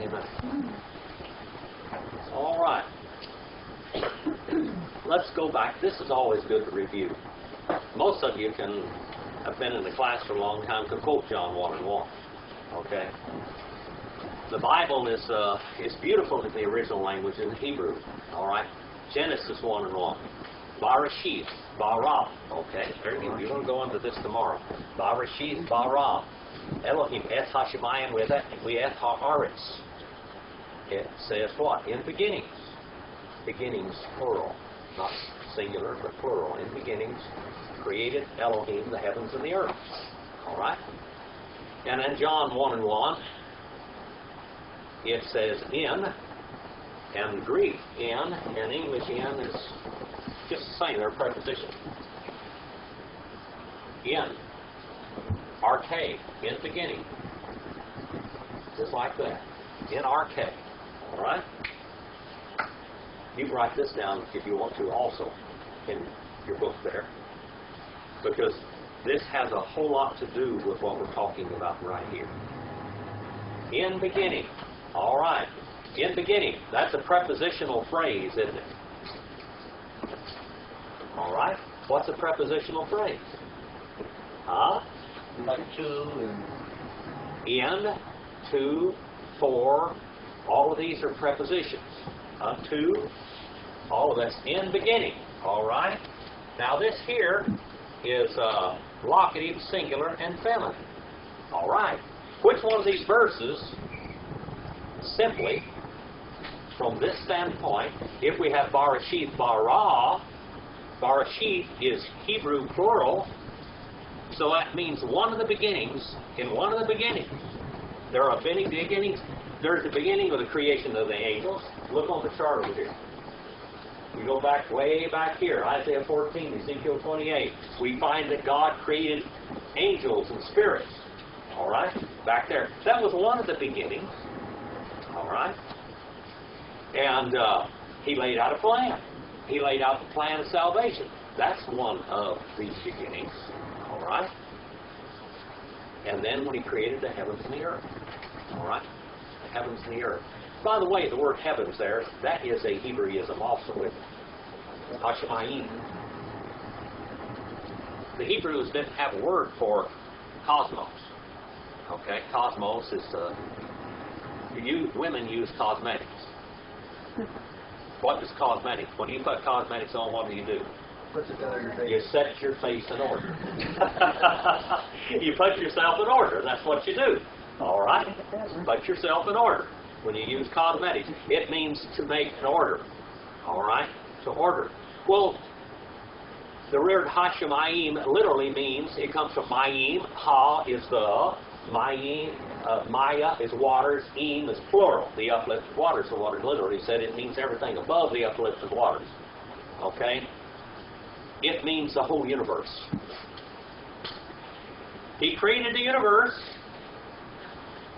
Amen. All right. Let's go back. This is always good to review. Most of you have been in the class for a long time, can quote John 1:1. Okay? The Bible is beautiful in the original language in Hebrew. All right? Genesis 1:1. Barashith, bara. Okay? Very good. We're going to go into this tomorrow. Barashith, bara. Elohim, et hashemayim, with haaretz. It says what? In beginnings. Beginnings, plural. Not singular, but plural. In beginnings, created Elohim the heavens and the earth. All right? And then John 1:1, it says in, and Greek in, and English in is just the same. They're prepositions. In. Arche, in beginning. Just like that. In arche. All right? You can write this down if you want to also in your book there. Because this has a whole lot to do with what we're talking about right here. In beginning. All right. In beginning. That's a prepositional phrase, isn't it? All right. What's a prepositional phrase? Huh? Like to and... In, to, for. All of these are prepositions. To, all of that's in beginning. All right? Now this here is locative, singular, and feminine. All right. Which one of these verses, simply, from this standpoint, if we have Barashith, bara, Barashith is Hebrew plural, so that means one of the beginnings, in one of the beginnings, there are many beginnings. There's the beginning of the creation of the angels. Look on the chart over here. We go back way back here, Isaiah 14, Ezekiel 28. We find that God created angels and spirits. All right? Back there. That was one of the beginnings. All right? And he laid out a plan. He laid out the plan of salvation. That's one of these beginnings. All right? And then when he created the heavens and the earth. All right? The heavens and the earth. By the way, the word heavens there, that is a Hebraism also with Hashemayim. The Hebrews didn't have a word for cosmos. Okay? Cosmos is, women use cosmetics. What is cosmetics? When you put cosmetics on, what do? Put together your face. You set your face in order. You put yourself in order. That's what you do. All right? Put yourself in order. When you use cosmetics, it means to make an order. All right? To order. Well, the word Hashemayim literally means, it comes from Mayim. Ha is the. Mayim. Maya is waters. Im is plural. The uplifted waters. The water literally said it means everything above the uplifted waters. Okay? It means the whole universe. He created the universe.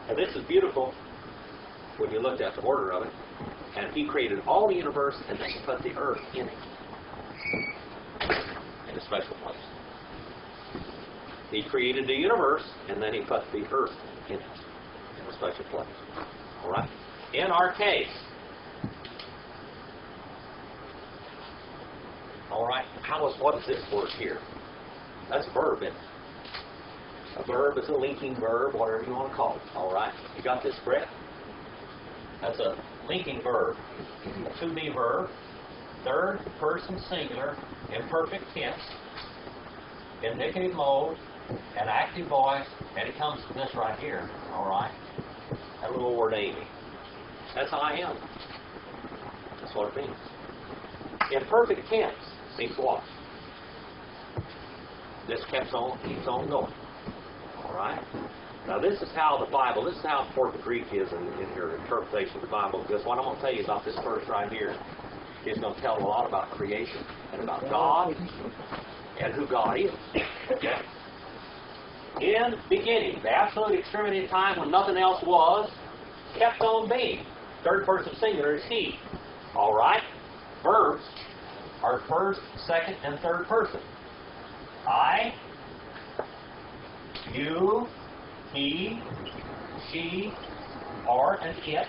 And this is beautiful when you looked at the order of it. And he created all the universe and then he put the earth in it. In a special place. He created the universe and then he put the earth in it. In a special place. All right? In our case. All right? What is this word here? That's a verb, isn't it? A verb is a linking verb, whatever you want to call it. All right? You got this, Brett? That's a linking verb. A to-be verb. Third person singular, imperfect tense, indicative mode, an active voice, and it comes from this right here. All right? That little word Amy. That's I am. That's what it means. Imperfect tense means what? This keeps on going. All right? Now this is how this is how important Greek is in your interpretation of the Bible, because what I'm going to tell you about this verse right here is going to tell a lot about creation and about God and who God is. Okay? In beginning, the absolute extremity of time when nothing else was, kept on being. Third person singular is he. All right? Verbs are first, second, and third person. I, you, he, she, or an it.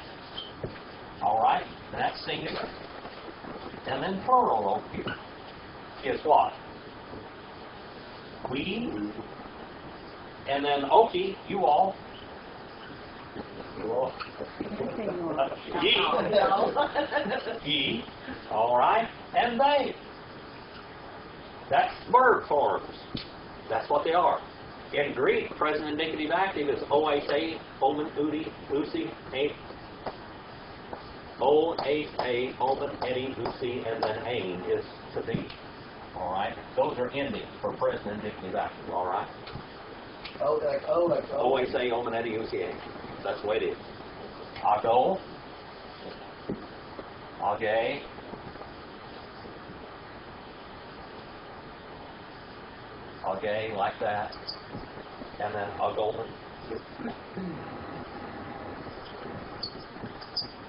All right? And that's singular. And then plural over here is what? We. And then oki, you all. You all. Ye. Ye. All right? And they. That's verb forms. That's what they are. In Greek, present indicative active is oasa, omen, udi, usi, a. O-A-A, omen, edi, usi, and then ain is to be. All right? Those are endings for present indicative active. All right? Oasa, omen, edi, usi, ain. That's the way it is. Ago. Age. Age, like that. And then agomen.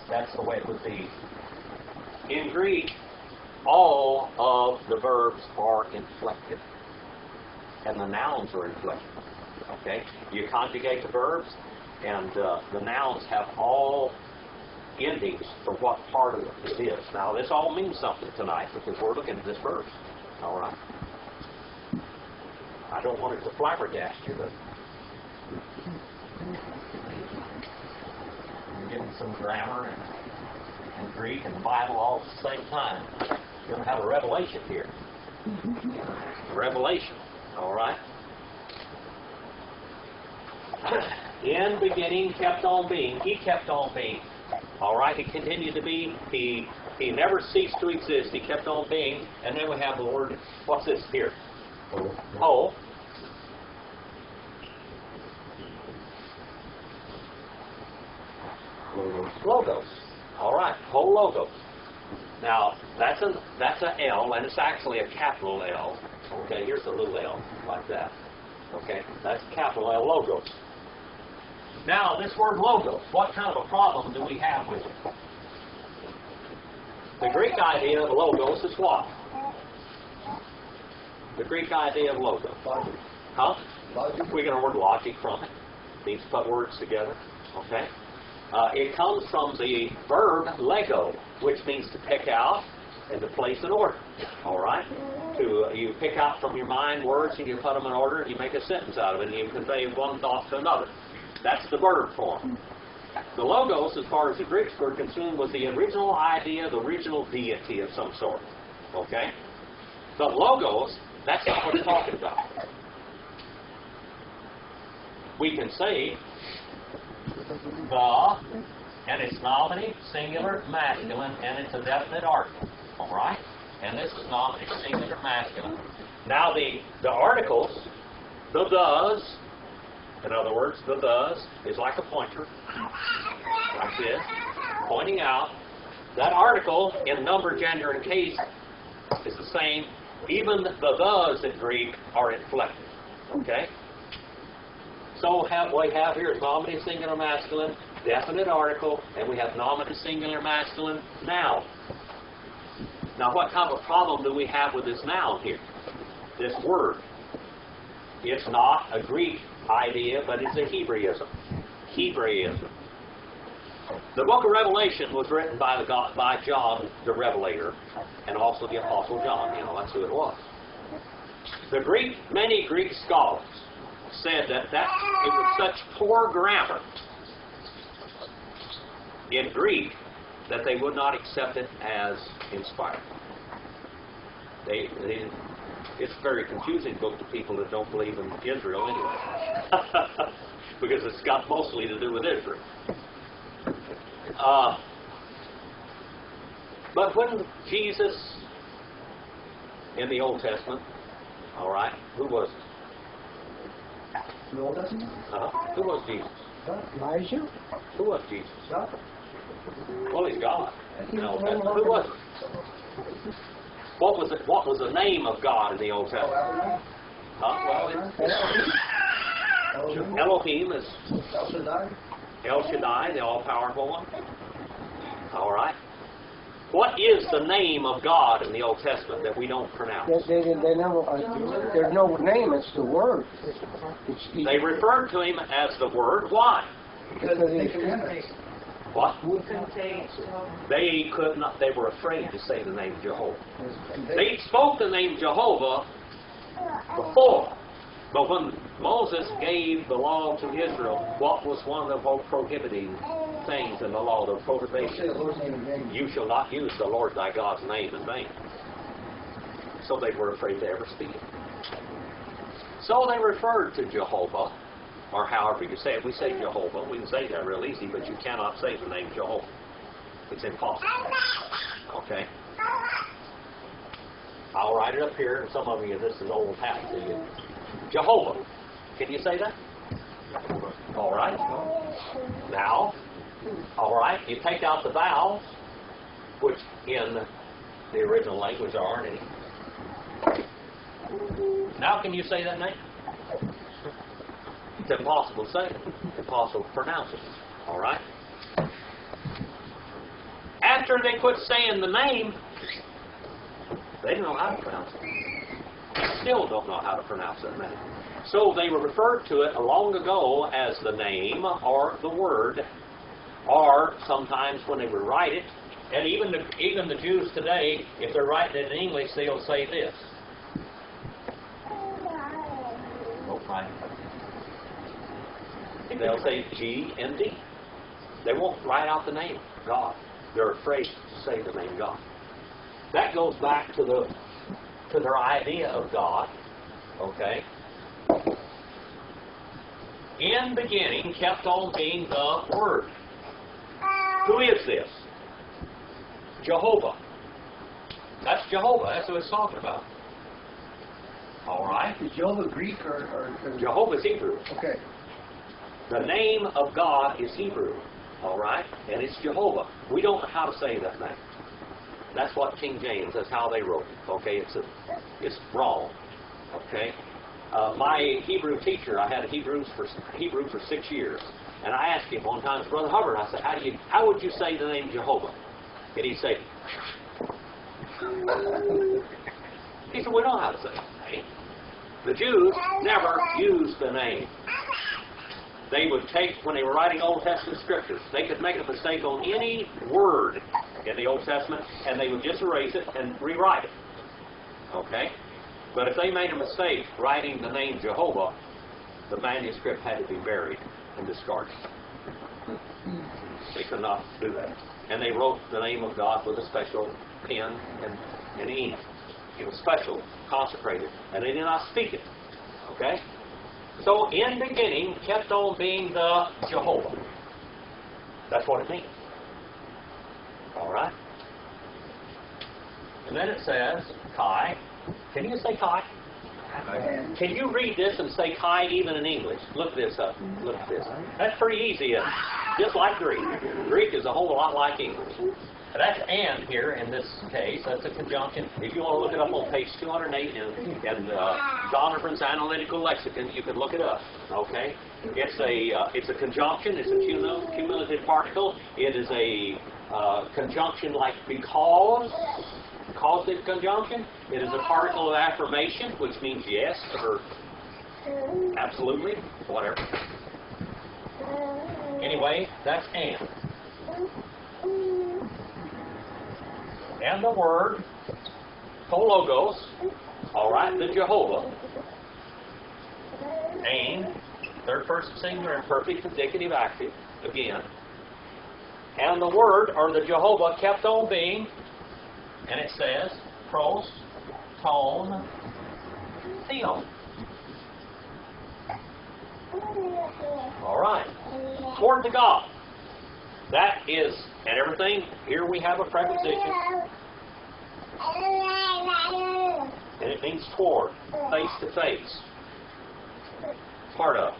That's the way it would be. In Greek, all of the verbs are inflected. And the nouns are inflected. Okay? You conjugate the verbs, and the nouns have all endings for what part of it is. Now, this all means something tonight because we're looking at this verse. All right? I don't want it to flabbergast you, but you're getting some grammar and Greek and the Bible all at the same time. You're going to have a revelation here. Revelation. All right? In beginning, kept on being. He kept on being. All right? He continued to be. He never ceased to exist. He kept on being. And then we have the word, what's this here? Oh. Logos. All right. Whole logos. Now, that's a L, and it's actually a capital L. Okay, here's a little L, like that. Okay, that's capital L, logos. Now, this word logos, what kind of a problem do we have with it? The Greek idea of logos is what? The Greek idea of logos. Logic. Huh? Logic. We get a word logic from it. Means to put words together. Okay? It comes from the verb lego, which means to pick out and to place in order. All right? You pick out from your mind words and you put them in order and you make a sentence out of it and you convey one thought to another. That's the verb form. The logos, as far as the Greeks were concerned, was the original idea, the original deity of some sort. Okay? But logos, that's not what it's talking about. We can say the, and it's nominative, singular, masculine, and it's a definite article. All right? And this is nominative, singular, masculine. Now the articles, the does, in other words, the does is like a pointer, like this, pointing out. That article in number, gender, and case is the same. Even the does in Greek are inflected. Okay? So what we have here is nominative, singular, masculine, definite article, and we have nominative, singular, masculine, noun. Now, what kind of a problem do we have with this noun here? This word. It's not a Greek idea, but it's a Hebraism. Hebraism. The book of Revelation was written by John, the Revelator, and also the Apostle John. You know, that's who it was. Many Greek scholars said that it was such poor grammar in Greek that they would not accept it as inspired. It's a very confusing book to people that don't believe in Israel anyway, because it's got mostly to do with Israel. But when Jesus, in the Old Testament, all right, who was it? The Old Testament? Who was Jesus? Elijah? Who was Jesus? God. Well, he's God. No, who was it? What was the name of God in the Old Testament? Huh? Well, Elohim is El Shaddai. El Shaddai, the all-powerful one. All right. What is the name of God in the Old Testament that we don't pronounce? There's no name, it's the word. They referred to him as the Word. Why? Because they commandments. What? Who contains? They could not. They were afraid to say the name Jehovah. They, They spoke the name Jehovah before, but when Moses gave the law to Israel, what was one of the most prohibiting things in the law, the say prohibition? the Lord's name in vain. You shall not use the Lord thy God's name in vain. So they were afraid to ever speak it. So they referred to Jehovah, or however you say it. We say Jehovah. We can say that real easy, but you cannot say the name Jehovah. It's impossible. Okay? I'll write it up here, and some of you, this is old hat to you. Jehovah. Can you say that? All right. Now, all right, you take out the vowels, which in the original language there aren't any. Now can you say that name? It's impossible to say. Impossible to pronounce it. All right? After they quit saying the name, they didn't know how to pronounce it. Still don't know how to pronounce that name. So they were referred to it long ago as the name or the word, or sometimes when they would write it, and even the Jews today, if they're writing it in English, they'll say this. Right. They'll say G and D. They won't write out the name God. They're afraid to say the name God. That goes back to their idea of God. Okay. In beginning kept on being the Word. Who is this? Jehovah. That's Jehovah. That's what it's talking about. All right. Is Jehovah Greek or Jehovah is Hebrew. Okay. The name of God is Hebrew. All right. And it's Jehovah. We don't know how to say that name. That's what King James, that's how they wrote it. Okay. It's wrong. Okay. My Hebrew teacher, I had Hebrew for 6 years. And I asked him one time, Brother Hubbard, I said, how would you say the name Jehovah? And he'd say, he said, we know how to say it. The Jews never used the name. They would take, when they were writing Old Testament scriptures, they could make a mistake on any word in the Old Testament, and they would just erase it and rewrite it. Okay? But if they made a mistake writing the name Jehovah, the manuscript had to be buried and discarded. They could not do that. And they wrote the name of God with a special pen and ink. It was special, consecrated, and they did not speak it. Okay? So, in beginning, kept on being the Jehovah. That's what it means. All right? And then it says, Kai. Can you say Kai? Can you read this and say Kai even in English? Look this up. Look at this. That's pretty easy. Just like Greek. Greek is a whole lot like English. That's and here in this case. That's a conjunction. If you want to look it up on page 208 in Donovan's Analytical Lexicon, you can look it up. Okay? It's a conjunction. It's a cumulative particle. It is a conjunction like because. Causative conjunction. It is a particle of affirmation, which means yes or absolutely, whatever. Anyway, that's and. And the word, hologos, all right, the Jehovah, and, third person singular and perfect indicative active, again. And the word, or the Jehovah, kept on being, and it says, pros, tone, theon. All right. Toward the God. That is, and everything, here we have a preposition. And it means toward, face to face. Part of.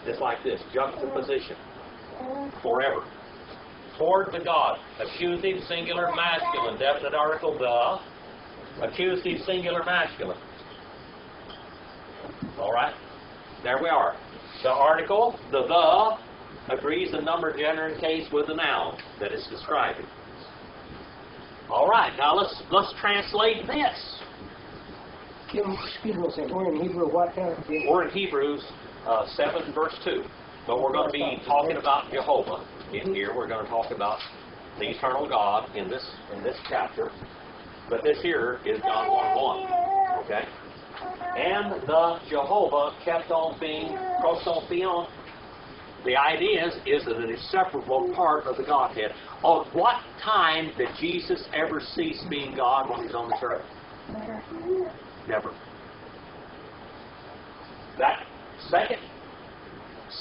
Just like this, juxtaposition. Forever. Toward the God. Accusative, singular, masculine. Definite article, the. Accusative, singular, masculine. All right? There we are. The article, the, agrees the number, gender, and case with the noun that it's describing. All right. Now let's translate this. Excuse me a second. We're in Hebrew what? We're in Hebrews 7 verse 2. But we're going to be talking about Jehovah in here. We're going to talk about the eternal God in this chapter. But this here is John 1:1. Okay? And the Jehovah kept on being prosopion. The idea is that an inseparable part of the Godhead. Of what time did Jesus ever cease being God when He was on this earth? Never. That second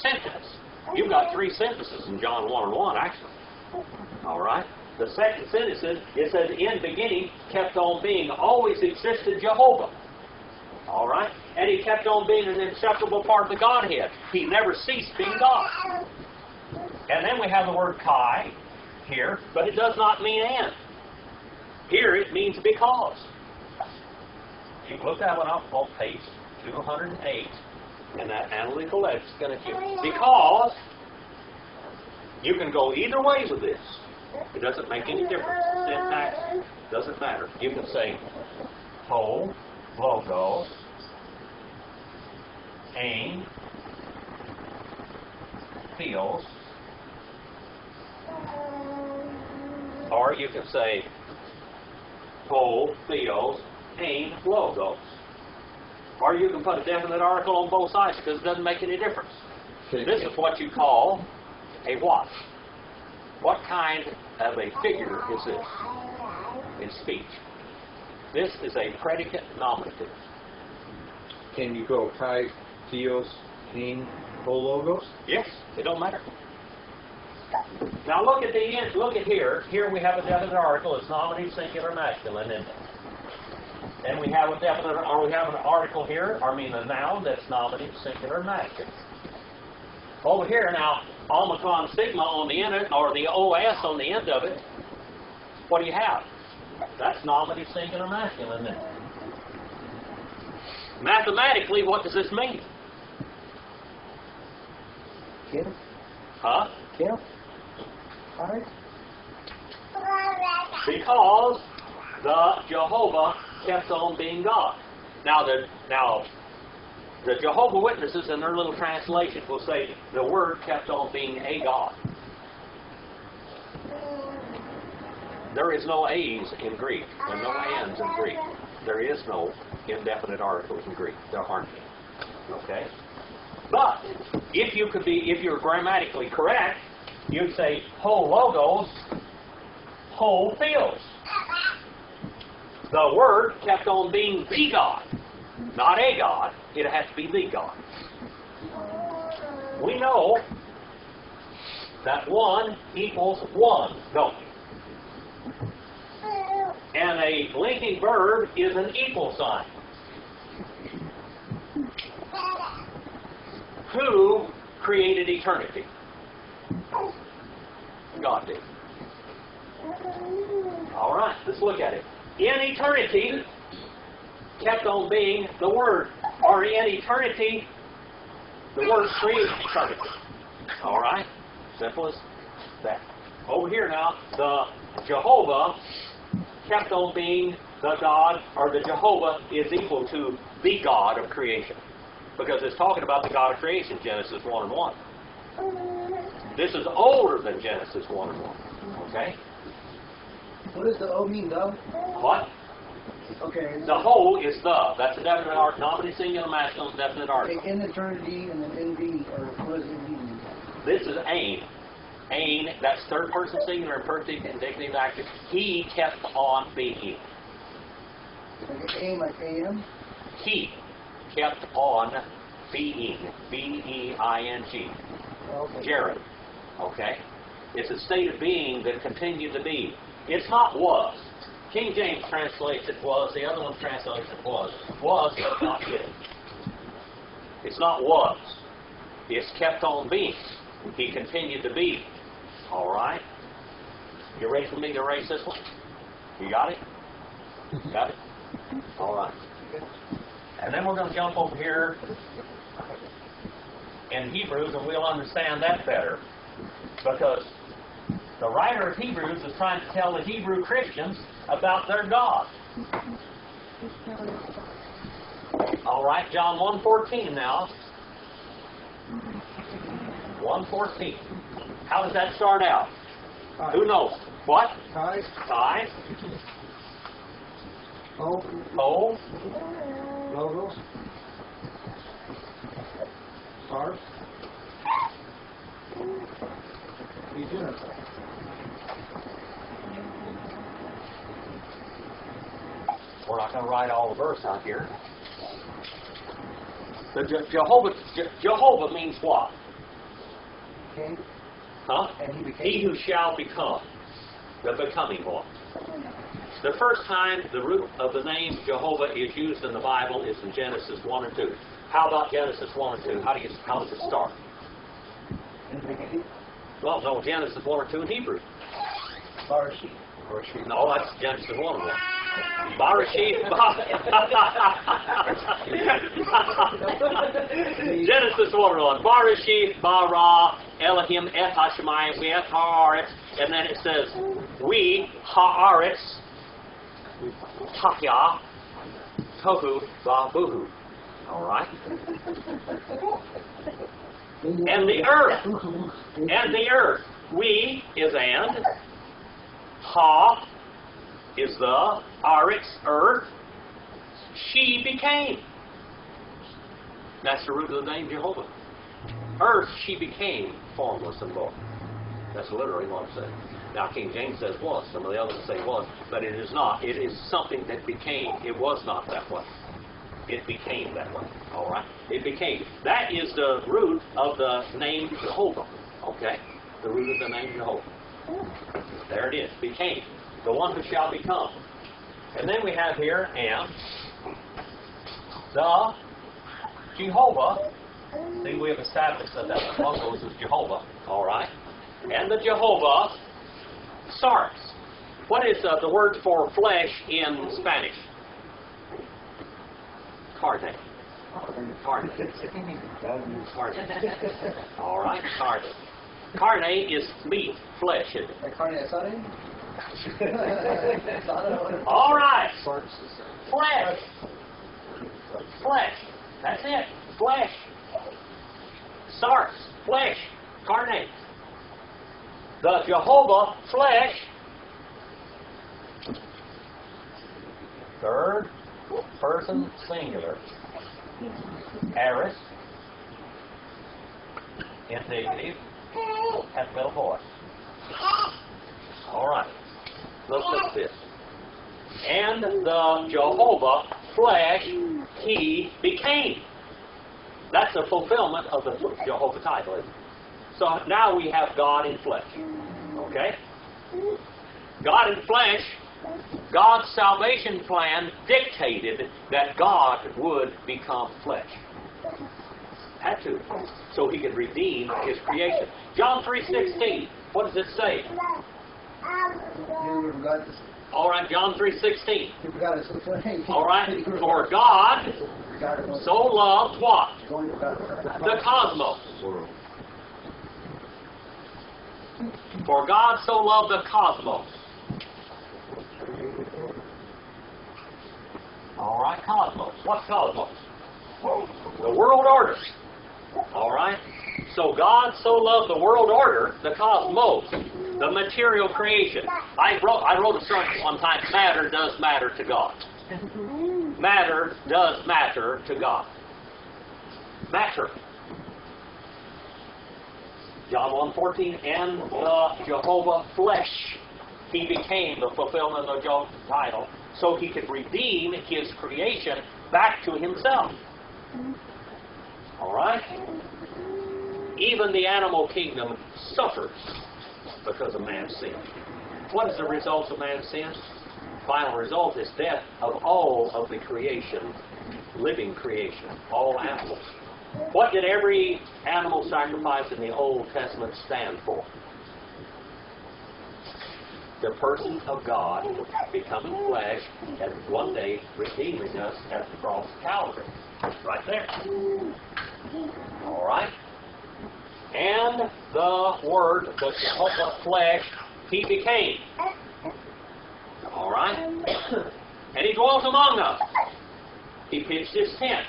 sentence, you've got three sentences in John 1:1 actually. All right? The second sentence is, it says, in beginning kept on being, always existed Jehovah. All right? And He kept on being an inseparable part of the Godhead. He never ceased being God. And then we have the word kai here, but it does not mean and. Here it means because. You can look that one up on page 208 in that analytical lexicon. Because you can go either way with this. It doesn't make any difference. Syntax doesn't matter. You can say ho, logos, aim, theos, or you can say ho, theos, aim, logos. Or you can put a definite article on both sides because it doesn't make any difference. This is what you call a what? What kind of a figure is this in speech? This is a predicate nominative. Can you go kai, theos, aim, logos? Yes, it don't matter. Now look at the end. Look at here. Here we have a definite article. It's nominative, singular, masculine, isn't it? And we have a definite, or we have an article here, or I mean a noun that's nominative, singular, masculine. Over here now, omicron sigma on the end, or the OS on the end of it. What do you have? That's nominative, singular, masculine, isn't it? Mathematically, what does this mean? Kim? Huh? Kim? All right. Because the Jehovah kept on being God. Now the Jehovah Witnesses in their little translation will say the Word kept on being a God. There is no A's in Greek and no ands in Greek. There is no indefinite articles in Greek. There aren't any. Okay? But if you're grammatically correct, you'd say ho logos, ho theos. The Word kept on being the God, not a God. It has to be the God. We know that 1 equals 1, don't we? And a linking verb is an equal sign. Who created eternity? God did. All right, let's look at it. In eternity, kept on being the Word. Or in eternity, the Word created eternity. All right? Simple as that. Over here now, the Jehovah kept on being the God, or the Jehovah is equal to the God of creation. Because it's talking about the God of creation, Genesis 1:1. This is older than Genesis 1:1. Okay? What does the O mean, though? What? Okay. The whole is the. That's a definite article. Nominative, singular, masculine, definite article. In eternity and then in being, or what does it mean? This is ain. Ain, that's third person singular, imperfect, indicative, active. He kept on being. Like aim, like AM? He kept on being. B-E-I-N-G. Okay. Jared. Okay? It's a state of being that continued to be. It's not was. King James translates it was. The other one translates it was. Was, but not it. It's not was. It's kept on being. He continued to be. All right? You ready for me to erase this one? You got it? Got it? All right. And then we're going to jump over here in Hebrews, and we'll understand that better. Because the writer of Hebrews is trying to tell the Hebrew Christians about their God. All right, John 1:14 now. 1:14. How does that start out? Who knows? What? Tithe. Tithe. O. O. Logos. Sarf. Be generous. We're not going to write all the verse out here. The Jehovah means what? King. Huh? And he became. He who shall become. The becoming one. The first time the root of the name Jehovah is used in the Bible is in Genesis 1 and 2. How about Genesis 1 and 2? How does it start? In the beginning. Well, no, Genesis 1 or 2 in Hebrew. Barashit. No, that's Genesis 1 and 1. Barashit. Genesis 1 and 1. Barashit, bara, Elohim, et hashemayim, we et haaretz. And then it says, we, haaretz, tahya, tohu, vabuhu. All right? And the earth. And the earth. We is and. Ha is the. Aretz, earth. She became. That's the root of the name Jehovah. Earth, she became formless and void. That's literally what it says. Now, King James says was. Some of the others say was. But it is not. It is something that became. It was not that way. It became that way. All right? It became. That is the root of the name Jehovah. Okay? The root of the name Jehovah. There it is. Became. The one who shall become. And then we have here, and the Jehovah. See, we have established that the logos is Jehovah. All right? And the Jehovah Sars. What is the word for flesh in Spanish? Carne. Carne. Carne. All right, carne. Carne is meat, flesh, isn't it? Carne asada? All right. Flesh. Flesh. That's it. Flesh. Sars. Flesh. Carne. The Jehovah flesh. Third person singular. Aorist. Indicative. Has middle voice. All right. Let's look at this. And the Jehovah flesh he became. That's a fulfillment of the Jehovah title, isn't it? So now we have God in flesh. Okay? God in flesh, God's salvation plan dictated that God would become flesh. Had to. So he could redeem his creation. John 3:16. What does it say? All right, John 3:16. All right, for God so loved what? The cosmos. For God so loved the cosmos. All right, cosmos. What's cosmos? The world order. All right? So God so loved the world order, the cosmos, the material creation. I wrote a sermon one time, matter does matter to God. Matter does matter to God. Matter. John 1:14, and the Jehovah flesh. He became the fulfillment of the Jehovah title so he could redeem his creation back to himself. All right? Even the animal kingdom suffers because of man's sin. What is the result of man's sin? Final result is death of all of the creation, living creation, all animals. What did every animal sacrifice in the Old Testament stand for? The person of God becoming flesh and one day redeeming us at the cross of Calvary. Right there. All right? And the Word, the Jehovah flesh, he became. All right? And he dwelt among us. He pitched his tent.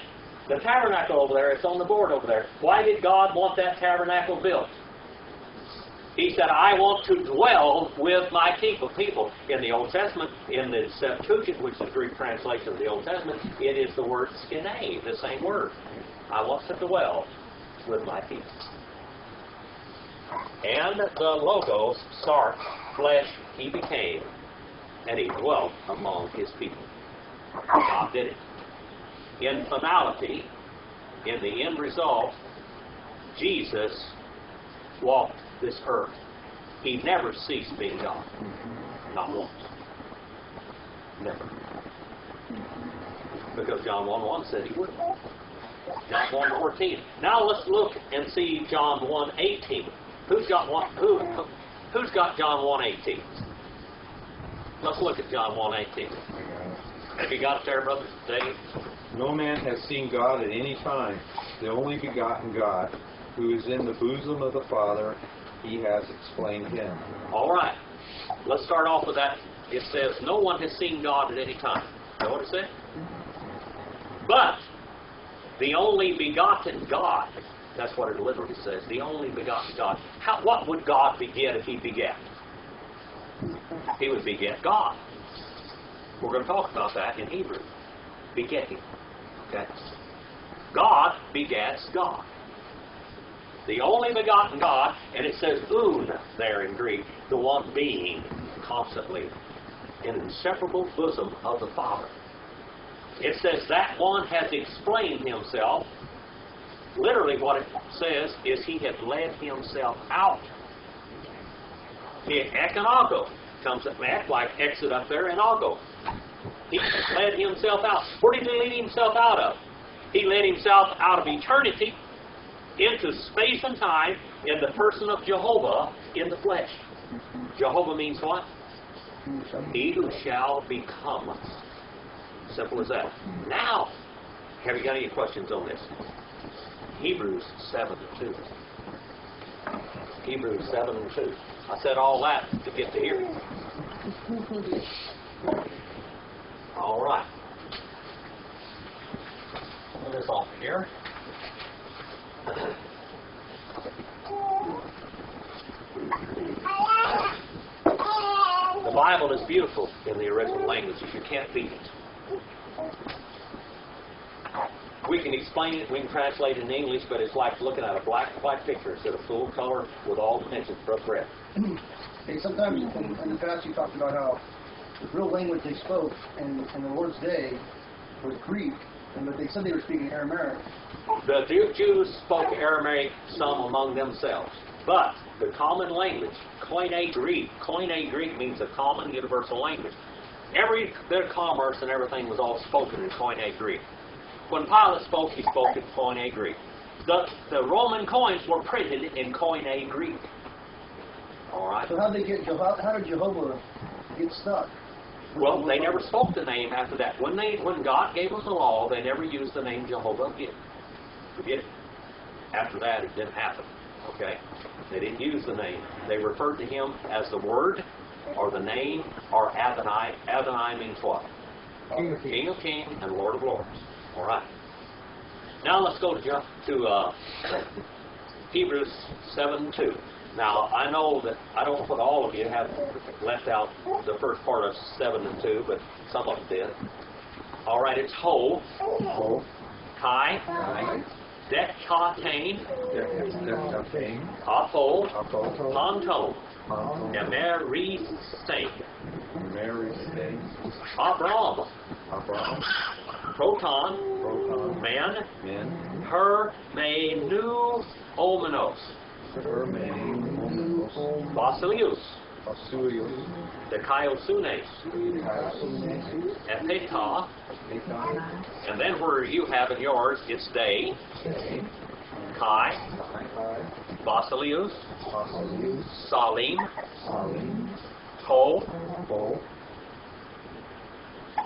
The tabernacle over there, it's on the board over there. Why did God want that tabernacle built? He said, I want to dwell with my people. In the Old Testament, in the Septuagint, which is the Greek translation of the Old Testament, it is the word skene, the same word. I want to dwell with my people. And the Logos, Sark, flesh, he became, and he dwelt among his people. God did it. In finality, in the end result, Jesus walked this earth. He never ceased being God. Not once. Never. Because John 1:1 said he would. John 1:14. Now let's look and see John 1:18. Who's got John 1:18? Let's look at John 1:18. Have you got it there, Brother Dave? No man has seen God at any time. The only begotten God, who is in the bosom of the Father, he has explained him. All right. Let's start off with that. It says, no one has seen God at any time. You know what it said? But the only begotten God, that's what it literally says, the only begotten God. What would God beget if he begat? He would beget God. We're going to talk about that in Hebrew. Begetting. Okay? God begets God. The only begotten God, and it says un there in Greek, the one being constantly in the inseparable bosom of the Father. It says that one has explained himself. Literally what it says is he had led himself out. Ekanago comes at Matt, like exit up there, and I'll He led himself out. Where did he lead himself out of? He led himself out of eternity into space and time in the person of Jehovah in the flesh. Jehovah means what? He who shall become. Simple as that. Now, have you got any questions on this? Hebrews 7:2. Hebrews 7:2. I said all that to get to here. All right. Put this off here. The Bible is beautiful in the original languages. You can't beat it. We can explain it, we can translate it in English, but it's like looking at a black and white picture instead of full color with all dimensions broke red. Hey, sometimes in the past you talked about how the real language they spoke in the Lord's day was Greek, but they said they were speaking Aramaic. The Jews spoke Aramaic, some among themselves. But the common language, Koine Greek means a common universal language. Every bit of commerce and everything was all spoken in Koine Greek. When Pilate spoke, he spoke in Koine Greek. The Roman coins were printed in Koine Greek. All right. So how did Jehovah get stuck? Well, they never spoke the name after that. When God gave us the law, they never used the name Jehovah again. Forget it. After that, it didn't happen. Okay? They didn't use the name. They referred to him as the Word, or the name, or Adonai. Adonai means what? King of Kings and Lord of Lords. All right. Now let's go to Hebrews 7:2. Now, I know that I don't put all of you have left out the first part of 7 and 2, but some of them did. All right, it's Ho, Kai, Dekhatain, Apo, Ponton, Emeristain, Abram, Proton, Man, Hermenu Omenos, Basilius, Dekiosunes, Epeta, and then where you have in yours, it's Day, Kai, Basilius, Salim, Tol,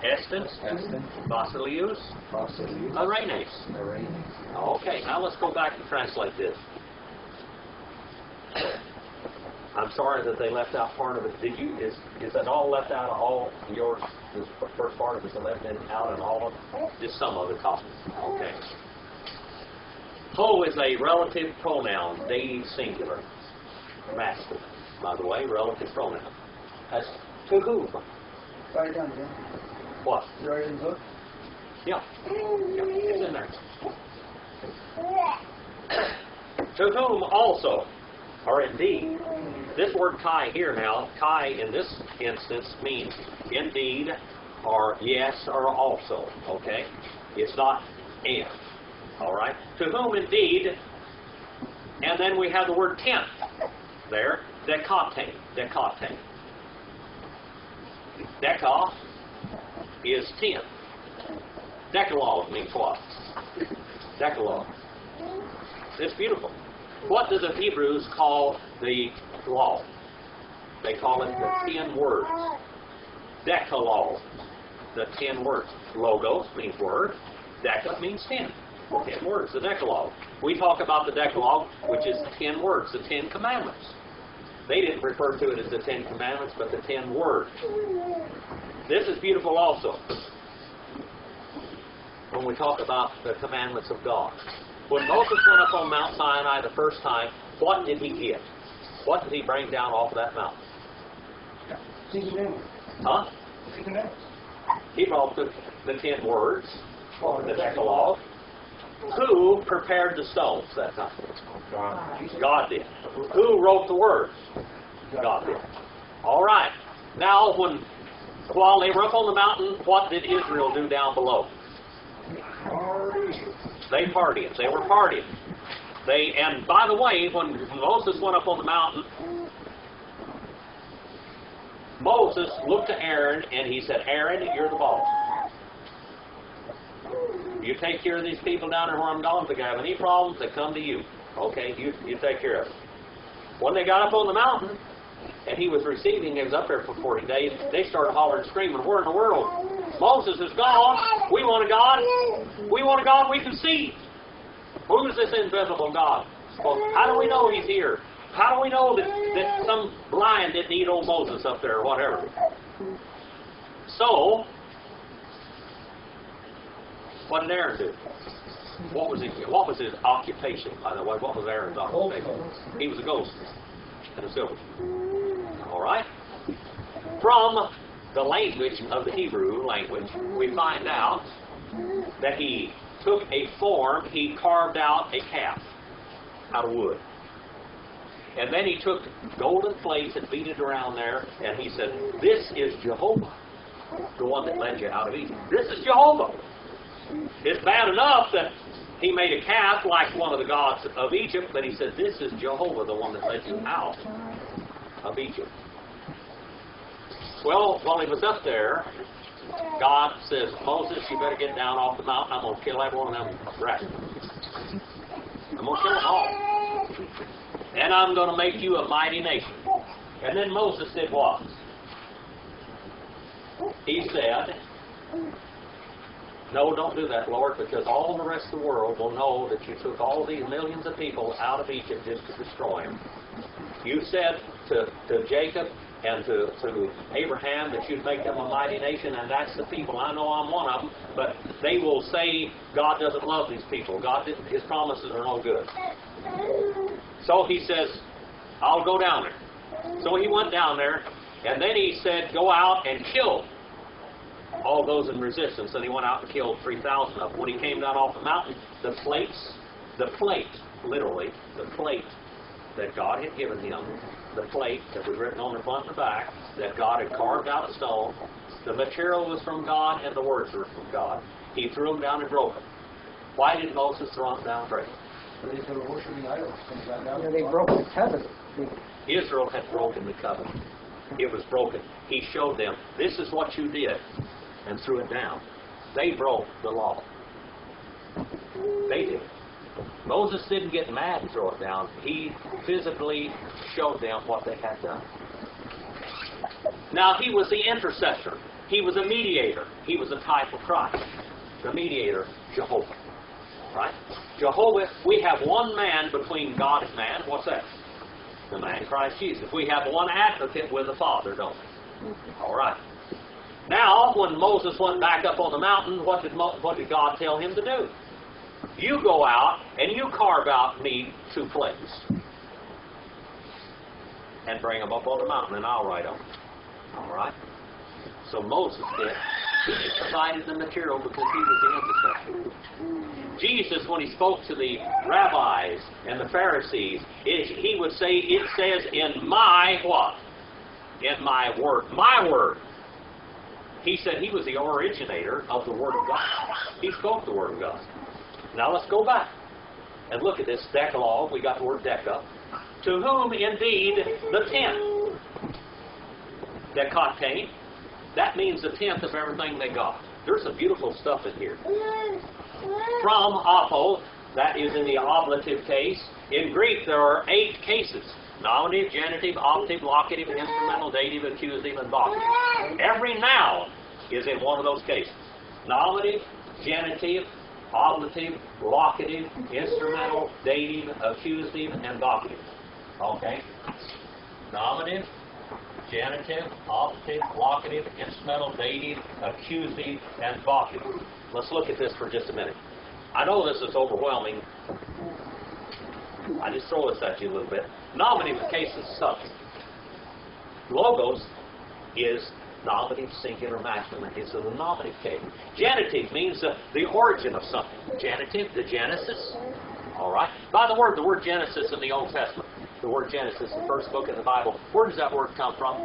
Estes, Basilius, Arenes. Okay, now let's go back and translate this. I'm sorry that they left out part of it. Is that all left out of all yours? This first part of it is left out in all of it? Just some of the copies. Okay. Ho is a relative pronoun, dative singular, masculine. By the way, relative pronoun. That's to whom? Write it down, Jim. What? You write it in the book? Yeah. It's in there. To whom also, or indeed. This word kai here now, kai in this instance means indeed, or yes, or also. Okay? It's not and. Alright? To whom indeed, and then we have the word tenth there, dekate, dekate. Deca is 10. Decalogue means what? Decalogue. It's beautiful. What do the Hebrews call the law? They call it the 10 words. Decalogue. The 10 words. Logos means word. Deca means 10. 10 words, the Decalogue. We talk about the Decalogue, which is the 10 words, the 10 commandments. They didn't refer to it as the 10 commandments, but the 10 words. This is beautiful also. When we talk about the commandments of God. When Moses went up on Mount Sinai the first time, what did he get? What did he bring down off that mountain? 10 commandments. Huh? 10 commandments. He brought the 10 words, the Decalogue. Who prepared the stones that time? God did. Who wrote the words? God did. All right. Now, while they were up on the mountain, what did Israel do down below? They partied. They were partying. And by the way, when Moses went up on the mountain, Moses looked to Aaron and he said, Aaron, you're the boss. You take care of these people down there where I'm going. If they have any problems, they come to you. Okay, you take care of them. When they got up on the mountain, and he was receiving, he was up there for 40 days, they started hollering and screaming, where in the world? Moses is gone. We want a God. We want a God we can see. Who is this invisible God? Well, how do we know he's here? How do we know that some lion didn't eat old Moses up there or whatever? So, what did Aaron do? What was his occupation, by the way? What was Aaron's occupation? He was a goldsmith and a silversmith. All right? From the language of the Hebrew language, we find out that he took a form, he carved out a calf out of wood. And then he took golden plates and beat it around there, and he said, this is Jehovah, the one that led you out of Egypt. This is Jehovah. It's bad enough that he made a calf like one of the gods of Egypt, but he said, this is Jehovah, the one that led you out of Egypt. Well, while he was up there, God says, Moses, you better get down off the mountain. I'm going to kill every one of them rats. I'm going to kill them all. And I'm going to make you a mighty nation. And then Moses did what? He said, no, don't do that, Lord, because all the rest of the world will know that you took all these millions of people out of Egypt just to destroy them. You said to Jacob and to Abraham that you'd make them a mighty nation, and that's the people. I know I'm one of them, but they will say God doesn't love these people. His promises are no good. So he says, I'll go down there. So he went down there, and then he said, go out and kill all those in resistance. And he went out and killed 3,000 of them. When he came down off the mountain, the plate, literally, the plate that God had given him, the plate that was written on the front and the back, that God had carved out of stone, the material was from God and the words were from God. He threw them down and broke them. Why did Moses throw them down and break them? They were worshiping idols. They broke the covenant. Israel had broken the covenant. It was broken. He showed them, this is what you did, and threw it down. They broke the law. They did. Moses didn't get mad and throw it down. He physically showed them what they had done. Now, he was the intercessor. He was a mediator. He was a type of Christ. The mediator, Jehovah. Right? Jehovah, we have one man between God and man. What's that? The man Christ Jesus. We have one advocate with the Father, don't we? All right. Now, when Moses went back up on the mountain, what did God tell him to do? you go out and you carve out me 2 plates and bring them up on the mountain, and I'll write them. All right? So Moses did. He provided the material because he was the intercessor. Jesus, when he spoke to the rabbis and the Pharisees, he would say, it says, in my what? In my word. My word. He said he was the originator of the Word of God. He spoke the Word of God. Now let's go back and look at this Decalogue. We got the word Deca. To whom indeed the 10th. Decate. That means the 10th of everything they got. There's some beautiful stuff in here. From Apo, that is in the oblative case. In Greek, there are 8 cases. Nominative, genitive, optative, locative, instrumental, dative, accusative, and vocative. Every noun is in one of those cases. Nominative, genitive, oblative, locative, instrumental, dative, accusative, and vocative. Okay? Nominative, genitive, optative, locative, instrumental, dative, accusative, and vocative. Let's look at this for just a minute. I know this is overwhelming. I just throw this at you a little bit. Nominative case is subject. Logos is nominative, singular, masculine. It's a nominative case. Genitive means the origin of something. Genitive, the genesis. All right. By the word Genesis in the Old Testament. The word Genesis, the first book in the Bible. Where does that word come from?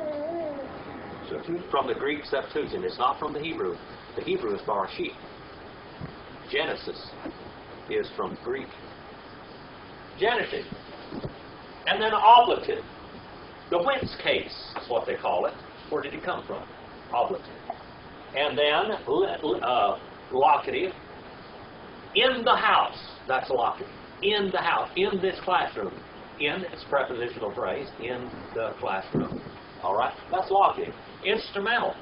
From the Greek Septuagint. It's not from the Hebrew. The Hebrew is Barashit. Genesis is from Greek. Genitive. And then oblative. The whence case is what they call it. Where did it come from? Oblative. And then locative. In the house. That's locative. In the house. In this classroom. In, it's prepositional phrase. In the classroom. All right? That's locative. Instrumental.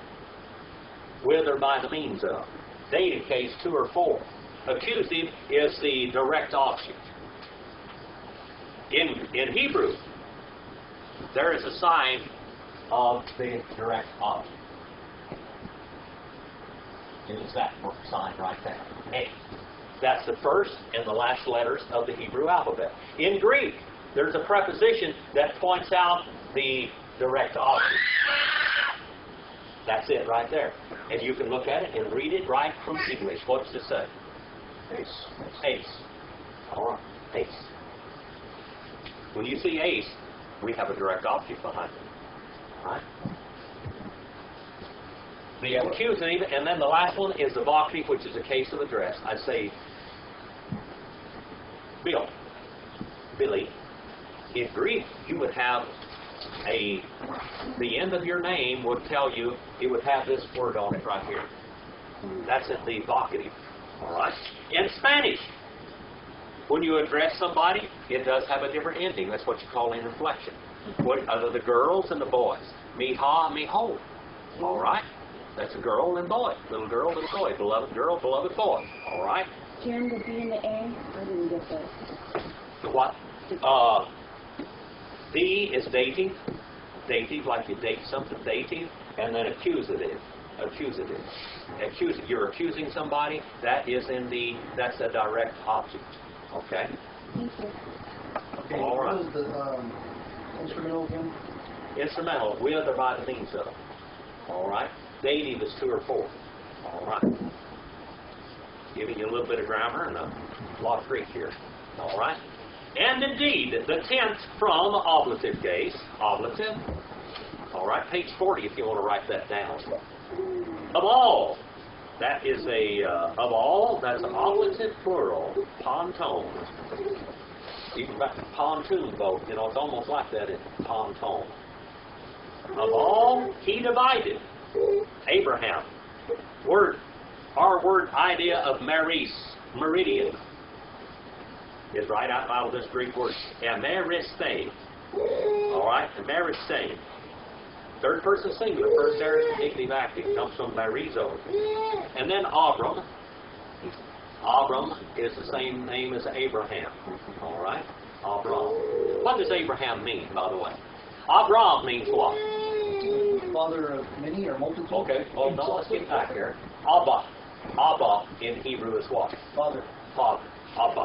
With or by the means of. Dative case 2 or 4. Accusative is the direct object. In Hebrew, there is a sign of the direct object. It is that sign right there. A. That's the first and the last letters of the Hebrew alphabet. In Greek, there's a preposition that points out the direct object. That's it right there. And you can look at it and read it right from English. What's it say? Ace. Ace. All right. Ace. When you see ace, we have a direct object behind it. Right? The accusative, and then the last one is the vocative, which is a case of address. I say, Bill, Billy. In Greek, you would have the end of your name would tell you, it would have this word on it right here. That's in the vocative. All right? In Spanish, when you address somebody, it does have a different ending. That's what you call an inflection. What are the girls and the boys? Mija, mijo. All right? That's a girl and boy. Little girl, little boy. Beloved girl, beloved boy. All right? Jim, the B and the A? I didn't get that. The what? D is dative. Dative, like you date something, dative. And then accusative. Accusative. You're accusing somebody. That's a direct object. Okay? Thank you. Okay, All right. what was the instrumental again? Instrumental, with or by the means of. All right? Dative is 2 or 4. All right? Giving you a little bit of grammar and a lot of Greek here. All right? And indeed, the 10th from oblative case. Oblative. All right, page 40 if you want to write that down. Of all. That is of all, that's an oblative plural. Ponton. Even back to pontoon boat, it's almost like that in ponton. Of all, he divided. Abraham. Our word idea of meris, meridian, is right out of this Greek word. Emeriste. All right, emeriste. Third person singular, first aorist indicative active, comes from merizo. And then Abram. Abram is the same name as Abraham. All right, Abram. What does Abraham mean, by the way? Abram means what? Father of many or multitude? Okay, well, no, let's get back here. Abba. Abba in Hebrew is what? Father. Father. Abba.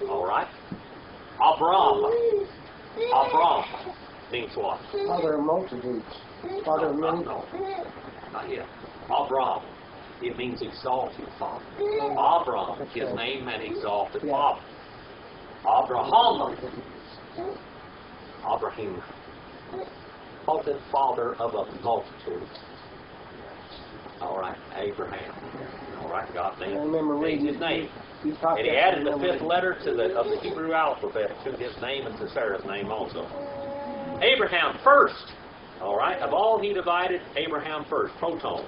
All right? Abram. Abram means what? Father of multitudes. Father of many. No, not yet. Abram. It means exalted father. Abram, his name meant exalted father. Abraham. Abraham. Exalted father of a multitude. All right, Abraham. All right, God I named remember reading his name. You talked And he about added the fifth letter of the Hebrew alphabet to his name and to Sarah's name also. Abraham first. All right, of all he divided, Abraham first. Proton.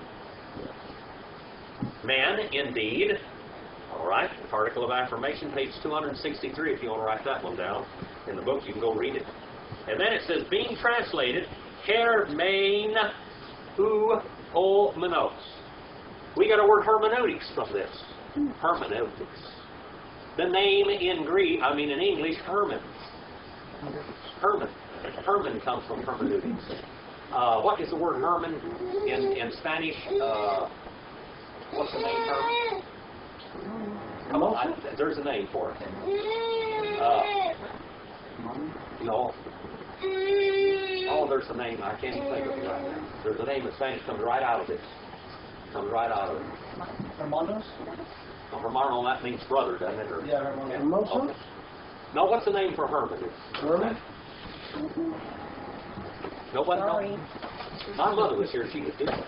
Man, indeed. All right, article of affirmation, page 263, if you want to write that one down. In the book, you can go read it. And then it says, being translated, Hermain Menos. We got a word hermeneutics from this. Hermeneutics. The name in English, Herman. Herman. Herman comes from hermeneutics. What is the word Herman in Spanish? What's the name, Herman? Come on, there's a name for it. No. Oh, there's a name. I can't even think of it right now. There's a name in Spanish comes right out of it. Comes right out of it. Hermanos? No, hermano, that means brother, doesn't it? Or, Yeah, hermanos. Hermoso? okay. No, what's the name for Herman? Herman? Nobody Sorry. knows? My mother was here. She could do it.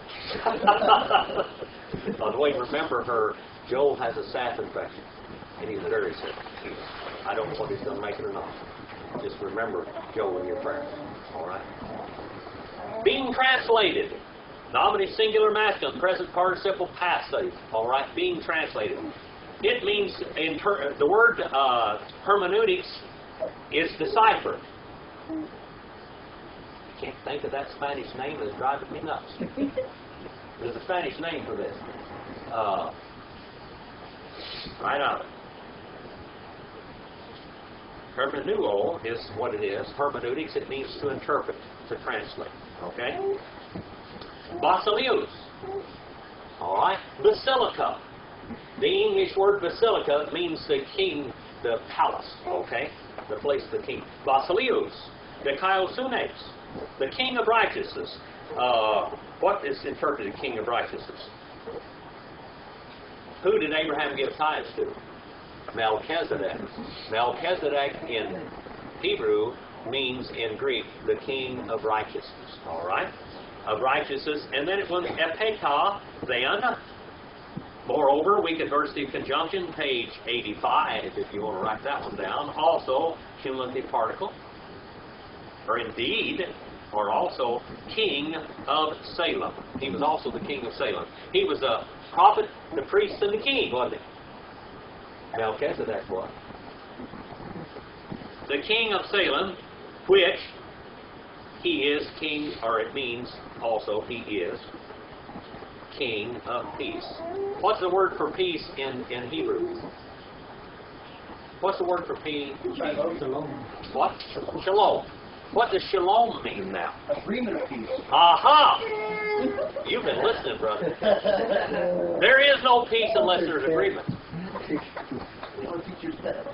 By the way, remember her. Joel has a staph infection, and he's very sick. I don't know what he's going to make it or not. Just remember Joel in your prayers. All right. Being translated. Nominative singular masculine, present participle passive. All right, being translated. It means, the word hermeneutics is decipher. Can't think of that Spanish name that's driving me nuts. There's a Spanish name for this. Right on it. Hermeneuo is what it is. Hermeneutics, it means to interpret, to translate. Okay? Basileus. All right. Basilica. The English word basilica means the king, the palace. Okay? The place of the king. Basileus. Dikaiosune. The king of righteousness. What is interpreted king of righteousness? Who did Abraham give tithes to? Melchizedek. Melchizedek in Hebrew means in Greek the king of righteousness. All right? Of righteousness. And then it was epeka, then. Moreover, we converse the conjunction, page 85, if you want to write that one down. Also, cumulative particle. Or indeed, or also king of Salem. He was also the king of Salem. He was a prophet, the priest, and the king, wasn't he? Melchizedek was. The king of Salem, which he is king, or it means also he is king of peace. What's the word for peace in Hebrew? What's the word for peace? Shalom. What? Shalom. What does shalom mean now? Agreement of peace. Aha! You've been listening, brother. There is no peace unless there's agreement. You want to teach your step.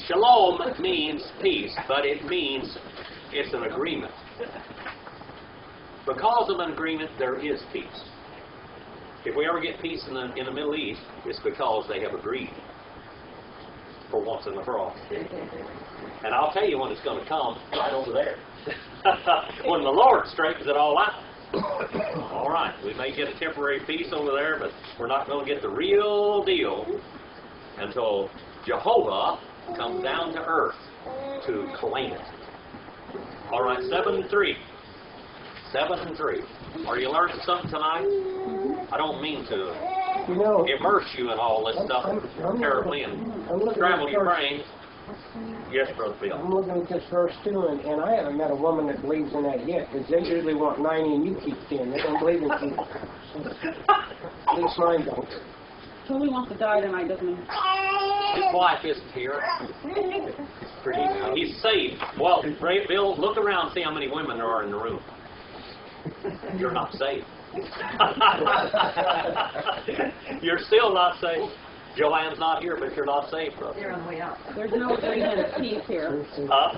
Shalom means peace, but it means it's an agreement. Because of an agreement, there is peace. If we ever get peace in the Middle East, it's because they have agreed for once and for all. And I'll tell you when it's going to come, right over there. When the Lord straightens it all out. All right, we may get a temporary peace over there, but we're not going to get the real deal until Jehovah comes down to earth to claim it. All right, 7 and 3. 7 and 3. Are you learning something tonight? I don't mean to immerse you in all this stuff terribly and scramble your brain. Yes, Brother Bill. I'm looking at this verse too, and I haven't met a woman that believes in that yet, because they usually want 90 and you keep 10. They don't believe in keep. At least mine don't. Totally wants to die tonight, doesn't he? His wife isn't here. He's saved. Well, Bill, look around and see how many women there are in the room. You're not saved. You're still not saved. Joanne's not here, but you're not saved, brother. They're on the way out. There's no agreement of peace here.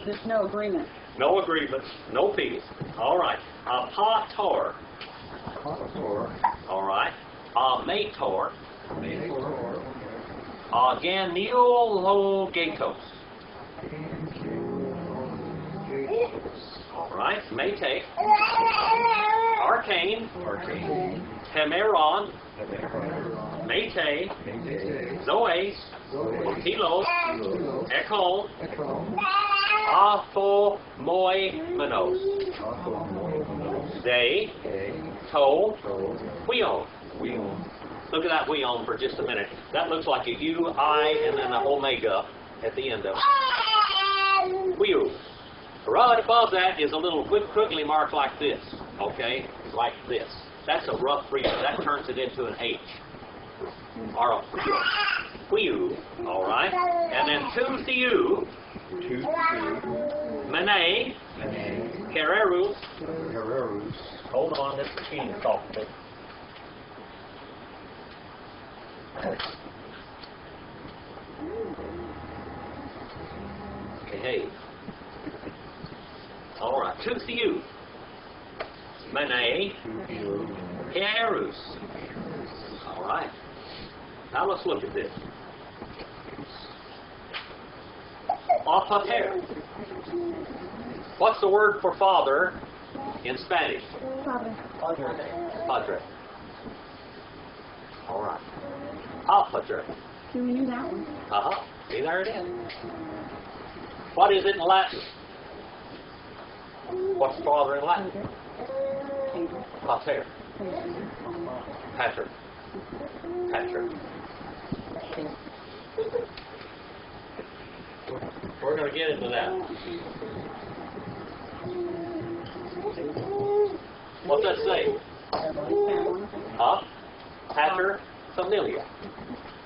There's no agreement. No agreements, no peace. All right. Pator. All right. Mator. Genealogatos. All right. Mete. Arcane. Temeron. Mete. Zoes. Telos. Ekol. Aphomoimenos. They. To. Weon. Look at that weon for just a minute. That looks like a U, I, and then an omega at the end of it. Weu. Right above that is a little quickly marked like this. Okay? Like this. That's a rough reading. That turns it into an H. Or a weu. All right? And then to theou. Mene. Kererus. Hold on, this machine is talking. Okay. All right. To theou. Mene. Kererus. All right. Now let's look at this. Pater. What's the word for father in Spanish? Padre. All right. Padre. Do we knew that one? See, there it is. What is it in Latin? What's father in Latin? Pater. Pater. We're going to get into that. What's that say? Pater familia.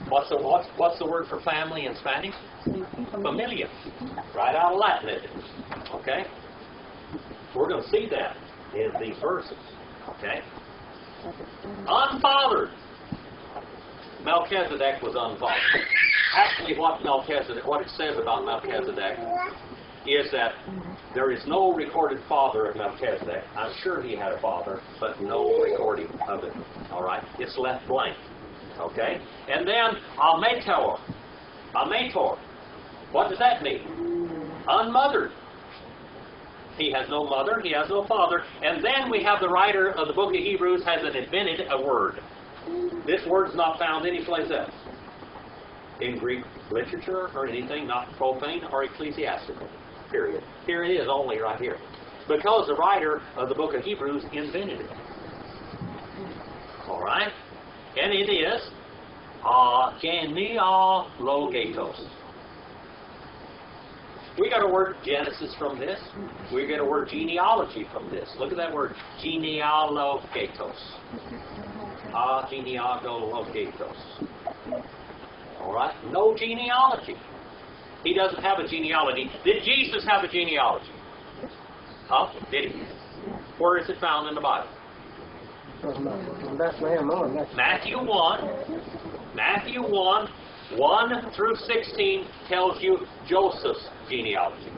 What's the word for family in Spanish? Familia. Right out of Latin, isn't it? Okay? We're going to see that in these verses. Okay? Unfathered. Melchizedek was unfathered. Actually, what it says about Melchizedek is that there is no recorded father of Melchizedek. I'm sure he had a father, but no recording of it. All right? It's left blank. Okay? And then Amator. What does that mean? Unmothered. He has no mother, he has no father. And then we have the writer of the book of Hebrews has invented a word. This word's not found anyplace else in Greek literature or anything, not profane or ecclesiastical. Period. Here it is, only right here. Because the writer of the book of Hebrews invented it. All right? And it is genealogatos. We got a word Genesis from this. We get a word genealogy from this. Look at that word, genealogatos. Genealogatos. All right? No genealogy. He doesn't have a genealogy. Did Jesus have a genealogy? Did he? Where is it found in the Bible? Matthew 1, 1 through 16 tells you Joseph's genealogy.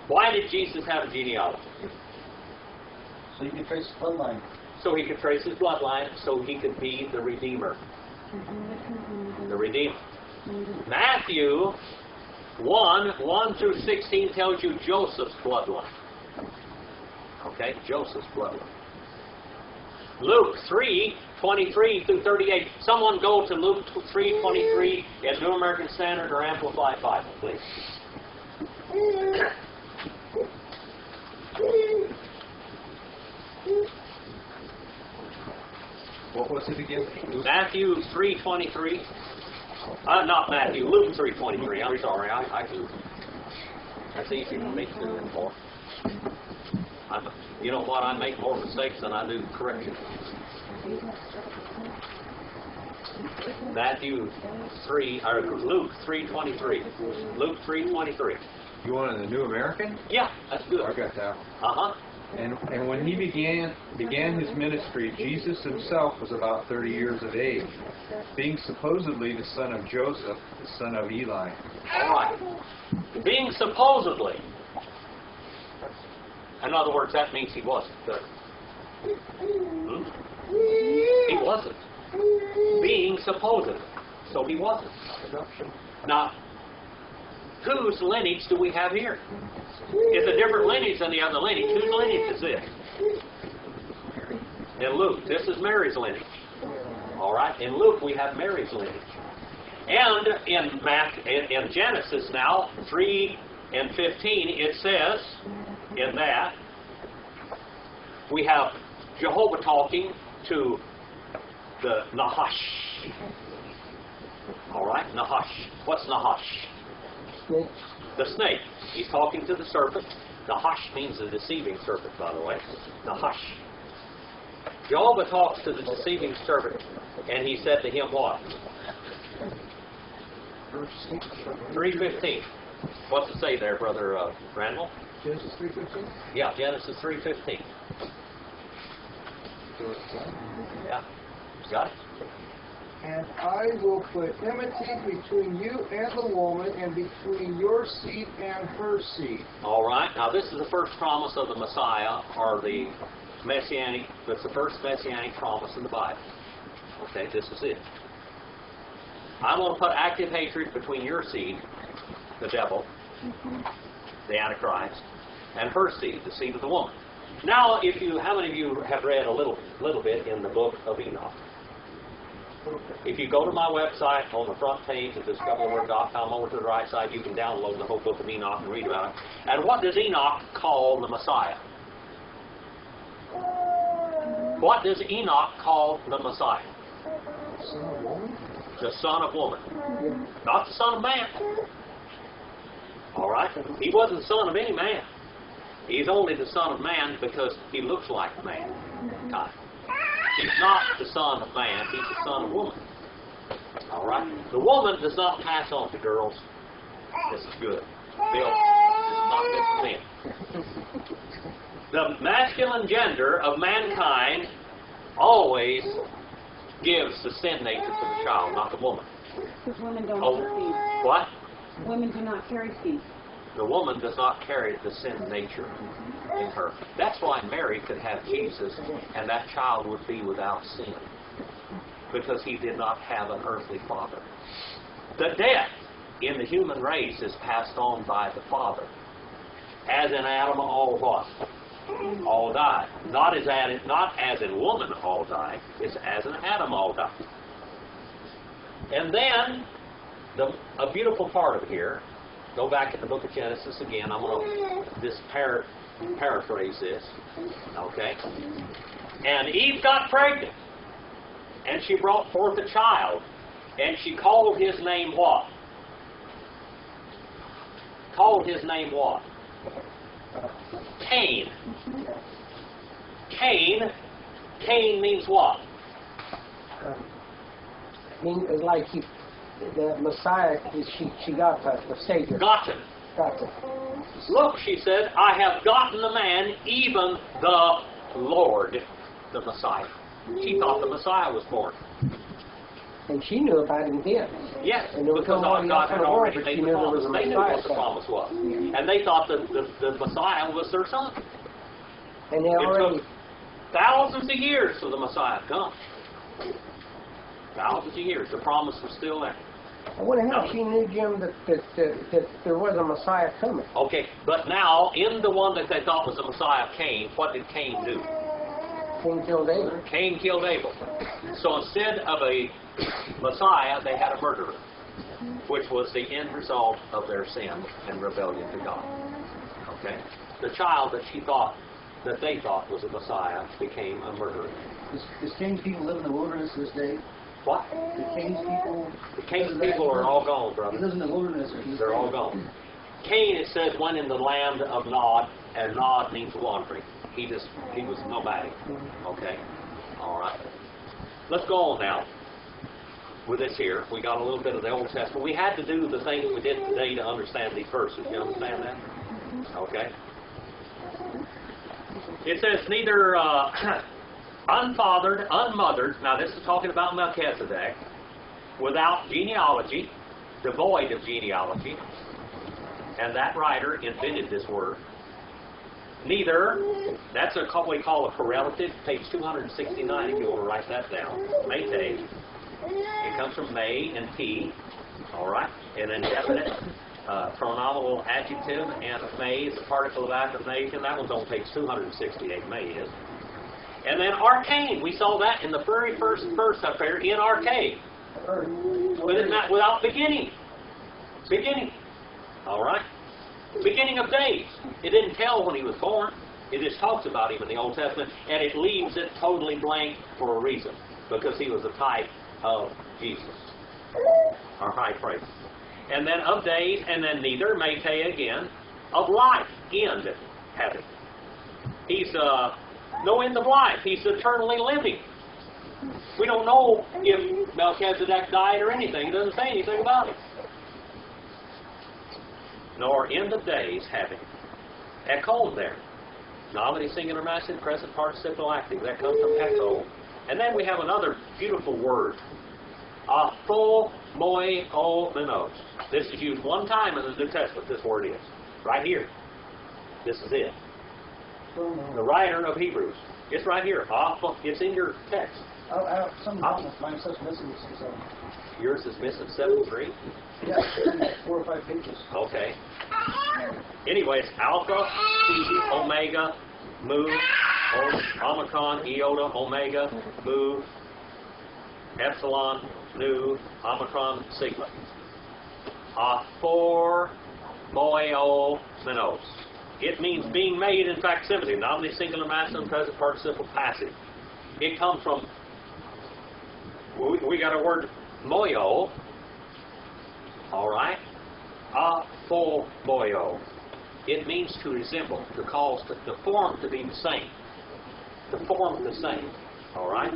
Why did Jesus have a genealogy? So you can trace his bloodline. So he could trace his bloodline, so he could be the Redeemer. The Redeemer. Matthew 1 through 16 tells you Joseph's bloodline. Okay, Joseph's bloodline. Luke 3:23 through 38. Someone go to Luke 3:23 in New American Standard or Amplified Bible, please. What was it again? Matthew 3:23. Not Matthew. Luke 3:23. I'm sorry. I do. That's easy for me to do it for. You know what? I make more mistakes than I do corrections. Matthew 3 or Luke 3:23. Luke 3:23. You wanted the New American? Yeah, that's good. I got that. And when he began his ministry, Jesus himself was about 30 years of age, being supposedly the son of Joseph, the son of Eli. All right. Being supposedly. In other words, that means he wasn't 30. He wasn't. Being supposedly. So he wasn't. Now, whose lineage do we have here? It's a different lineage than the other lineage. Whose lineage is this? In Luke, this is Mary's lineage. All right. In Luke, we have Mary's lineage. And in Genesis now, 3 and 15, it says in that we have Jehovah talking to the Nahash. All right, Nahash. What's Nahash? Snake. The snake. He's talking to the serpent. Nahash means the deceiving serpent, by the way. Nahash. Jehovah talks to the deceiving serpent, and he said to him what? 3:15. What's it say there, Brother Randall? Genesis 3:15? Yeah, Genesis 3:15. Yeah. Got it? And I will put enmity between you and the woman, and between your seed and her seed. All right. Now, this is the first promise of the Messiah, or the Messianic, that's the first Messianic promise in the Bible. Okay, this is it. I'm going to put active hatred between your seed, the devil, the Antichrist, and her seed, the seed of the woman. Now, how many of you have read a little bit in the book of Enoch? If you go to my website on the front page of discovertheword.com, over to the right side, you can download the whole book of Enoch and read about it. And what does Enoch call the Messiah? What does Enoch call the Messiah? Son of woman? The son of woman. Not the son of man. All right? He wasn't the son of any man. He's only the son of man because he looks like man. God. He's not the son of man. He's the son of woman. All right? The woman does not pass on to girls. This is good. Bill, this is not good for men. The masculine gender of mankind always gives the sin nature to the child, not the woman. Because women don't Oh, have what? seed. Women do not carry seed. The woman does not carry the sin nature in her. That's why Mary could have Jesus and that child would be without sin. Because he did not have an earthly father. The death in the human race is passed on by the father. As in Adam, all what? All died. Not as in woman all died. It's as in Adam all died. And then, a beautiful part of it here, go back in the book of Genesis again. I'm going to just paraphrase this. Okay? And Eve got pregnant. And she brought forth a child. And she called his name what? Called his name what? Cain. Cain means what? Means like the Messiah, she got the Savior. Gotten. Got it. Look, she said, I have gotten the man, even the Lord, the Messiah. She thought the Messiah was born. And she knew about him then. Yes, And there was because no one God else had in the world, already but made she the knew there was promise. a They knew Messiah what the promise was. And they thought that the Messiah was their son. And they It already... took thousands of years for the Messiah to come. Thousands of years. The promise was still there. I wonder how she knew, Jim, that there was a Messiah coming. Okay, but now, in the one that they thought was the Messiah, Cain, what did Cain do? King killed Abel. Cain killed Abel. So instead of a Messiah, they had a murderer, which was the end result of their sin and rebellion to God. Okay? The child that they thought was a Messiah became a murderer. Does Cain's people live in the wilderness to this day? What? The Cain's people... The Cain's people are all gone, He brother. lives in the wilderness. They're all gone. Cain, it says, went in the land of Nod, and Nod means wandering. He was nomadic. Okay? All right. Let's go on now with this here. We got a little bit of the Old Testament. We had to do the things we did today to understand these verses. You understand that? Okay? It says neither unfathered, unmothered. Now this is talking about Melchizedek, without genealogy, devoid of genealogy, and that writer invented this word. Neither, that's what we call a correlative, page 269 if you want to write that down. Mete. It comes from may and P, all right? An indefinite pronominal adjective, and may is a particle of affirmation. That one's on page 268, may is. And then arcane, we saw that in the very first verse up there, in arcane. Without beginning. Beginning. All right? Beginning of days. It didn't tell when he was born. It just talks about him in the Old Testament, and it leaves it totally blank for a reason, because he was a type of Jesus, our high priest. And then of days, and then neither, mete again, of life, end, having. He's no end of life. He's eternally living. We don't know if Melchizedek died or anything. It doesn't say anything about it. Nor end of days having. Echo there. Nominative, singular, masculine, present participle, active. That comes from echo. And then we have another beautiful word. Aphomoios. This is used one time in the New Testament, this word is. Right here. This is it. The writer of Hebrews. It's right here. It's in your text. I have some mine says missing. So. Yours is missing 7-3? Yeah, 4 or 5 pages. Okay. Anyways, alpha, phi, omega, mu, omicron, iota, omega, mu, epsilon, nu, omicron, sigma. Aphomoios. It means being made in facsimile, nominative, singular, masculine, present participle, passive. It comes from, we got a word, moio, all right? Aphomoio. It means to resemble, to cause the form to be the same. The form the same, all right?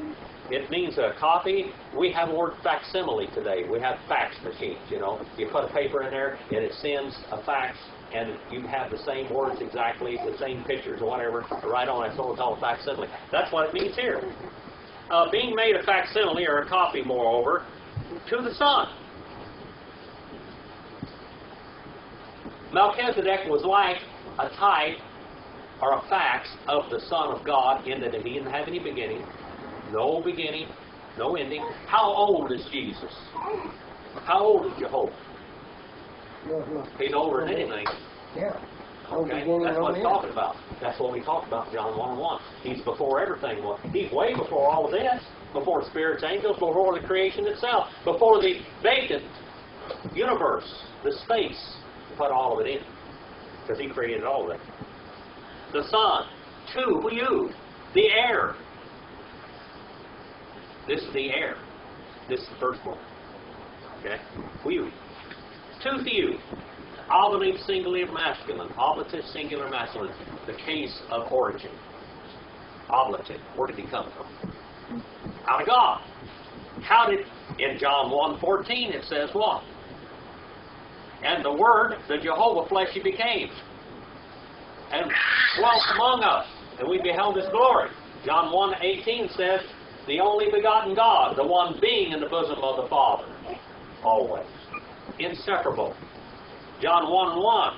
It means a copy. We have a word facsimile today. We have fax machines, you know. You put a paper in there, and it sends a fax, and you have the same words exactly, the same pictures or whatever, right on it. That's what we call a facsimile. That's what it means here. Being made a facsimile, or a copy, moreover, to the Son. Melchizedek was like a type or a fax of the Son of God in that he didn't have any beginning, no ending. How old is Jesus? How old is Jehovah? He's older than anything. Yeah. Okay, that's what he's talking about. That's what we talked about in John 1:1. He's before everything. He's way before all of this. Before spirits, angels, before the creation itself. Before the vacant universe, the space. Put all of it in. Because he created all of it. The Son. 2, you. The heir. This is the heir. This is the first one. Okay? You. 2 you. Oblative, singular, masculine. Oblative, singular, masculine. The case of origin. Oblative. Where did he come from? Out of God. How did, in John 1:14 it says what? And the Word, the Jehovah fleshy became, and dwelt among us, and we beheld His glory. John 1:18 says, the only begotten God, the one being in the bosom of the Father, always. Inseparable. John 1:1,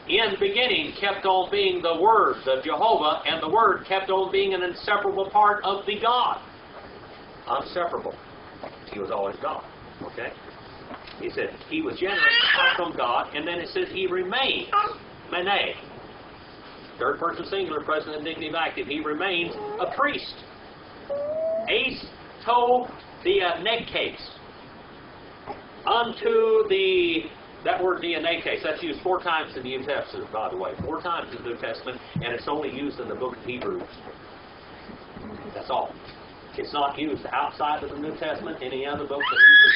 in the beginning kept on being the Word, the Jehovah, and the Word kept on being an inseparable part of the God. Inseparable. He was always God. Okay? He said he was generated from God, and then it says he remains. Mene. Third person singular, present indicative active. He remains a priest. Ace to the nekes. Unto the, that word nekes, that's used 4 times in the New Testament, by the way. 4 times in the New Testament, and it's only used in the book of Hebrews. That's all. It's not used outside of the New Testament, any other book of Hebrews.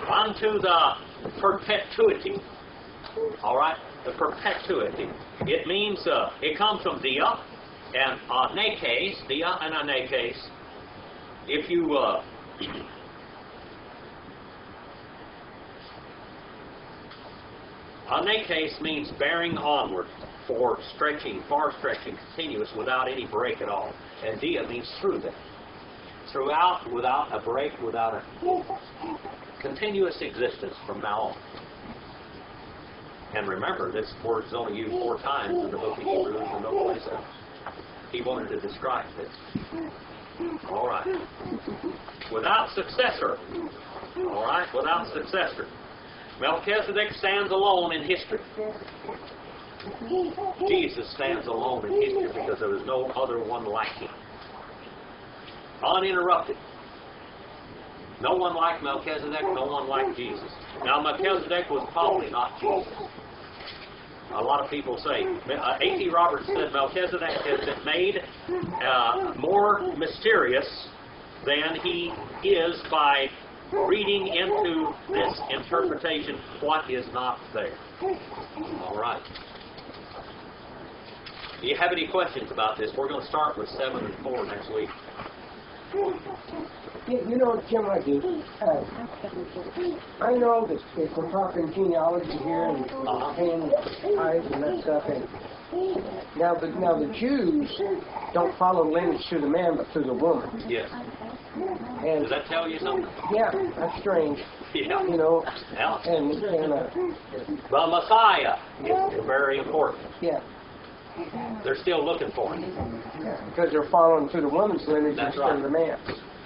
Unto the perpetuity. All right? The perpetuity. It means, it comes from dia and anekes, dia and anekes. If you, Anekes means bearing onward, for stretching, far stretching, continuous, without any break at all. And dia means through them. Throughout, without a break, without a continuous existence from now on. And remember, this word is only used 4 times in the book of Hebrews and no place else. He wanted to describe this. All right. Without successor. All right, without successor. Melchizedek stands alone in history. Jesus stands alone in history because there is no other one like him. Uninterrupted. No one like Melchizedek, no one like Jesus. Now, Melchizedek was probably not Jesus. A lot of people say, A.T. Roberts said Melchizedek has been made more mysterious than he is by reading into this interpretation what is not there. All right. Do you have any questions about this? We're going to start with 7 and 4 next week. You know, Jim, I do. I know that if we're talking genealogy here and paying tithes and that stuff, and now the Jews don't follow lineage through the man, but through the woman. Yes. And does that tell you something? Yeah, that's strange. Yeah. You know, yeah. And the Messiah is very important. Yeah. They're still looking for him. Yeah, because they're following through the woman's lineage instead of the man.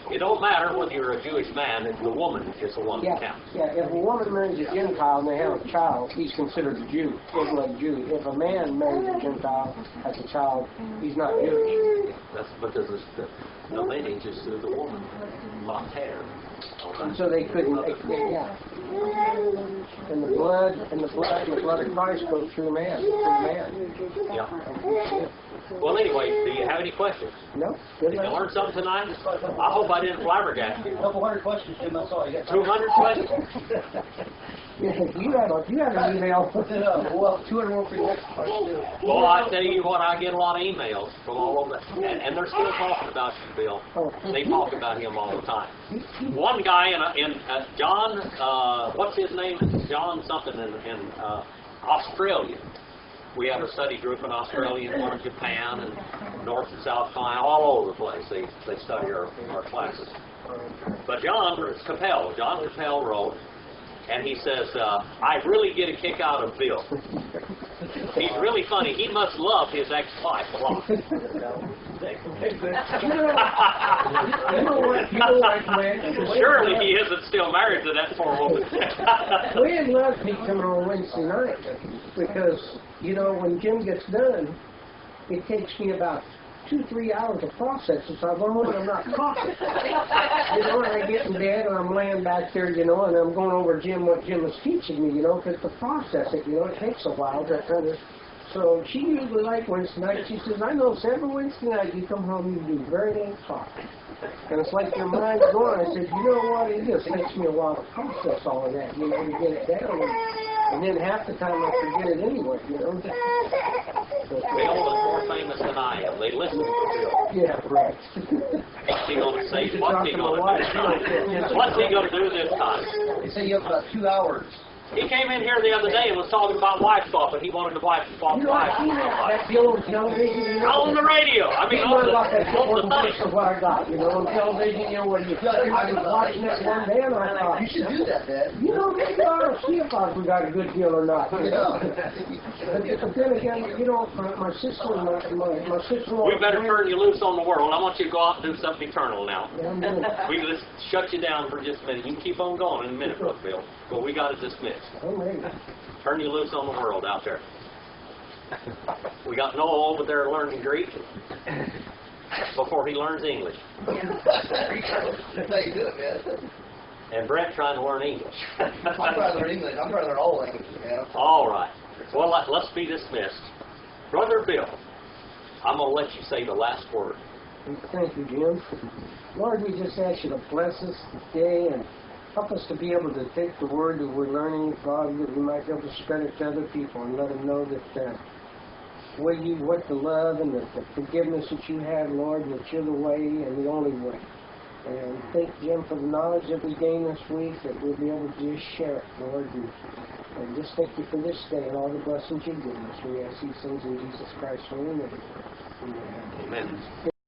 It don't matter whether you're a Jewish man, it's the woman is the one that counts. Yeah, if a woman marries a Gentile and they have a child, he's considered a Jew, full-blood Jew. If a man marries a Gentile as a child, he's not Jewish. That's because the lineage is through the woman, lost hair. And so they couldn't, yeah. And the blood of Christ goes through man, Yeah. Well, anyway, do you have any questions? No. Did you learn something tonight? I hope I didn't flabbergast you. A couple hundred questions, Jim. I saw you. 200 questions? You have an email. Well, 200 more for you next part, too. Well, I tell you what, I get a lot of emails from all over, and they're still talking about you, Bill. They talk about him all the time. One guy in John, what's his name? John something in Australia. We have a study group in Australia and one in Japan and North and South Carolina, all over the place. They study our classes. But John Capel wrote, and he says, I really get a kick out of Bill. He's really funny. He must love his ex-wife a lot. Surely he isn't still married to that poor woman. Gwen loves me coming on Wednesday night because, you know, when Jim gets done, it takes me about 2-3 hours to process it, so I'm not talking. You know, and I get in bed and I'm laying back there, you know, and I'm going over what Jim was teaching me, you know, because to process it, you know, it takes a while to kind of. So she usually likes Wednesday night. She says, I know every Wednesday night you come home, you do very little talking. And it's like your mind's going. I said, you know what, it just takes me a while to process all of that, you know, to get it down. And then half the time I forget it anyway, you know. Bill is more famous than I am. They listen to Bill. Yeah, right. What's he going to say? What's he going to do this time? What's he going to do this time? They say you have about 2 hours. He came in here the other day and was talking about wife swap, and he wanted to swap wife. That deal on television, you know? On the radio. I mean, on the of what I got, you know, on television, you know, when I was watching it one day and I thought, you should do that, Dad. You know, maybe I ought to see if we got a good deal or not. You know? But then again, you know, my sister and my sister-in-law. We better turn you loose on the world. I want you to go out and do something eternal now. Yeah, we just shut you down for just a minute. You can keep on going in a minute, Brooke Bill. But we got to dismiss. Oh, maybe. Turn you loose on the world out there. We got Noah over there learning Greek before he learns English. That's how you do it, man. And Brett trying to learn English. I'm trying to learn English. I'm trying to learn all languages, man. All right. Well, let's be dismissed. Brother Bill, I'm going to let you say the last word. Thank you, Jim. Lord, we just ask you to bless us today and help us to be able to take the word that we're learning, God, that we might be able to spread it to other people and let them know that what the love and the forgiveness that you have, Lord, that you're the way and the only way. And thank Jim for the knowledge that we gained this week, that we'll be able to just share it, Lord. And And just thank you for this day and all the blessings you've given us. We ask these things in Jesus Christ's name. Amen. Amen.